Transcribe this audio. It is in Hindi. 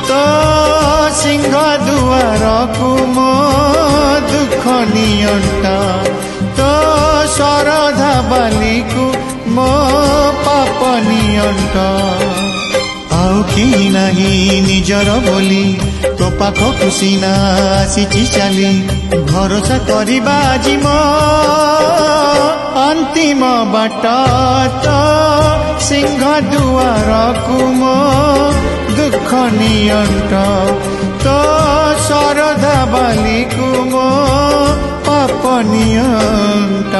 तो सिंह दुआर को मो दुख नियंट तो शरधा बाली को मो पाप नियंट आउ कि नहीं निजर बोली तो पाख कुसीना आसी चली भरोसा करवा जीम अंतिम बाट तो सिंह दुआर को मो दुख नियंट तो शरधा बाली को मो पाप नियंट।